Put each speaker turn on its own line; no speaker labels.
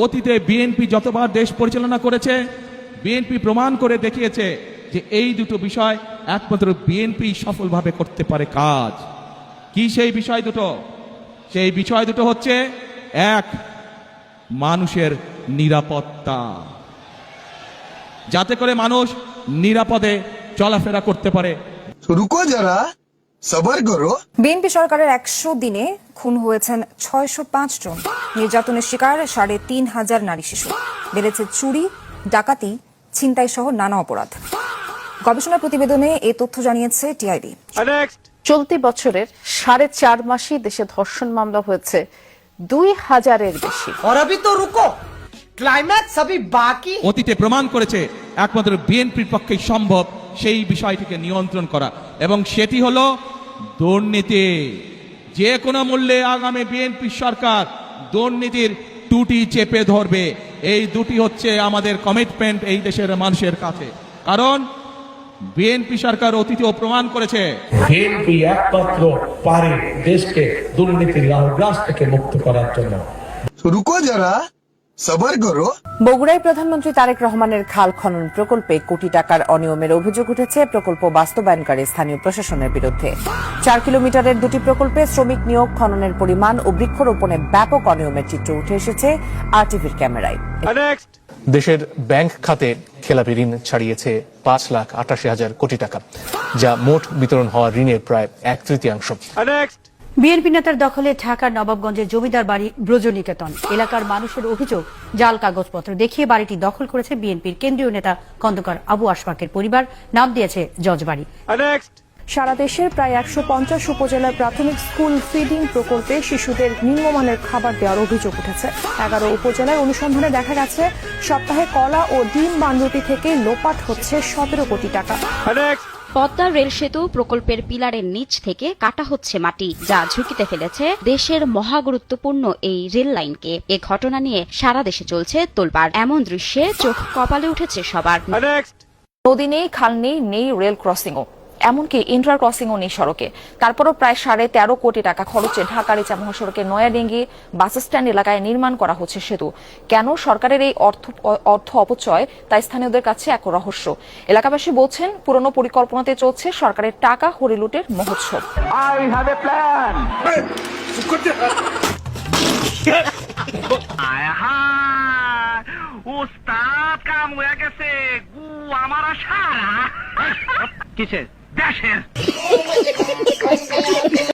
অতীতে বিএনপি যতবার দেশ পরিচালনা করেছে, বিএনপি প্রমাণ করে দেখিয়েছে যে এই দুটো বিষয় একমাত্র বিএনপি সফলভাবে করতে পারে কাজ। কি সেই বিষয় দুটো? সেই বিষয় দুটো হচ্ছে, এক, মানুষের নিরাপত্তা, যাতে করে মানুষ নিরাপদে চলাফেরা করতে পারে।
রুকো যারা, সবার করো।
বিএনপি সরকারের 100 দিনে খুন হয়েছেন 605 জন, নির্যাতনের শিকার 3,500 নারী শিশু, বেড়েছে চুরি, ডাকাতি, ছিনতাই সহ নানা অপরাধ। গবেষণা প্রতিবেদনে এই তথ্য জানিয়েছে টিআইবি।
চলতি বছরের 4.5 মাসেই দেশে ধর্ষণ মামলা হয়েছে 2000-এর বেশি।
অতীতে প্রমাণ করেছে একমাত্র বিএনপির পক্ষেই সম্ভব সেই বিষয়টিকে নিয়ন্ত্রণ করা, এবং সেটি হলো দুর্নীতি। যে কোনো মূল্যে আগামী বিএনপি সরকার দুর্নীতির টুটি চেপে ধরবে। এই দুটি হচ্ছে আমাদের কমিটমেন্ট এই দেশের মানুষের কাছে। কারণ বিএনপি সরকার অতীতেও প্রমাণ করেছে
বিএনপি একমাত্র পারে দেশকে দুর্নীতির গ্রাস থেকে মুক্ত করার জন্য।
রুকো যারা, সবার করো।
বগুড়ায় প্রধানমন্ত্রী তারেক রহমানের খাল খনন প্রকল্পে কোটি টাকার অনিয়মের অভিযোগ উঠেছে প্রকল্প বাস্তবায়নকারী স্থানীয় প্রশাসনের বিরুদ্ধে। 4 কিলোমিটারের দুটি প্রকল্পে শ্রমিক নিয়োগ, খননের পরিমাণ ও বৃক্ষরোপণে ব্যাপক অনিয়মের চিত্র উঠে এসেছে আরটিভির ক্যামেরায়।
দেশের ব্যাংক খাতে খেলাপি ঋণ ছাড়িয়েছে 5,88,000 কোটি টাকা, যা মোট বিতরণ হওয়া ঋণের প্রায় 1/3।
বিএনপি নেতার দখলে ঢাকার নবাবগঞ্জের জমিদার বাড়ি ব্রজনিকেতন এলাকার মানুষের অভিযোগ, জাল কাগজপত্র দেখিয়ে বাড়িটি দখল করেছে বিএনপির কেন্দ্রীয় নেতা খন্দকার আবু আশফাকের পরিবার, নাম দিয়েছে জজবাড়ি।
সারা দেশের প্রায় 150 উপজেলার প্রাথমিক স্কুল ফিডিং প্রকল্পে শিশুদের নিম্নমানের খাবার দেওয়ার অভিযোগ উঠেছে। 11 উপজেলায় অনুসন্ধানে দেখা গেছে সপ্তাহে কলা ও ডিম বানরুটি থেকে লোপাট হচ্ছে 17 কোটি টাকা।
পদ্মা রেল সেতু প্রকল্পের পিলারের নিচ থেকে কাটা হচ্ছে মাটি, যা ঝুঁকিতে ফেলেছে দেশের মহাগুরুত্বপূর্ণ এই রেল লাইনকে। এ ঘটনা নিয়ে সারা দেশে চলছে তোলপাড়। এমন দৃশ্যে চোখ কপালে উঠেছে সবার।
নদী নেই, খাল নেই, নেই রেল ক্রসিংও, এমনকি ইন্টার ক্রসিংও নেই সড়কে। তারপরও প্রায় 13.5 কোটি টাকা খরচে ঢাকা-রিচা মহাসড়কের নয়াডিঙ্গি বাস স্ট্যান্ড এলাকায় নির্মাণ করা হচ্ছে সেতু। কেন সরকারের এই অর্থ অপচয়, তা স্থানীয়দের কাছে এক রহস্য। এলাকাবাসী বলছেন, পুরনো পরিকল্পনাতে চলছে সরকারের টাকা হরিলুটের মহোৎসব।
উস্তাদ কাম হয়ে গেছে, গু আমার সারা কিসের দেশের।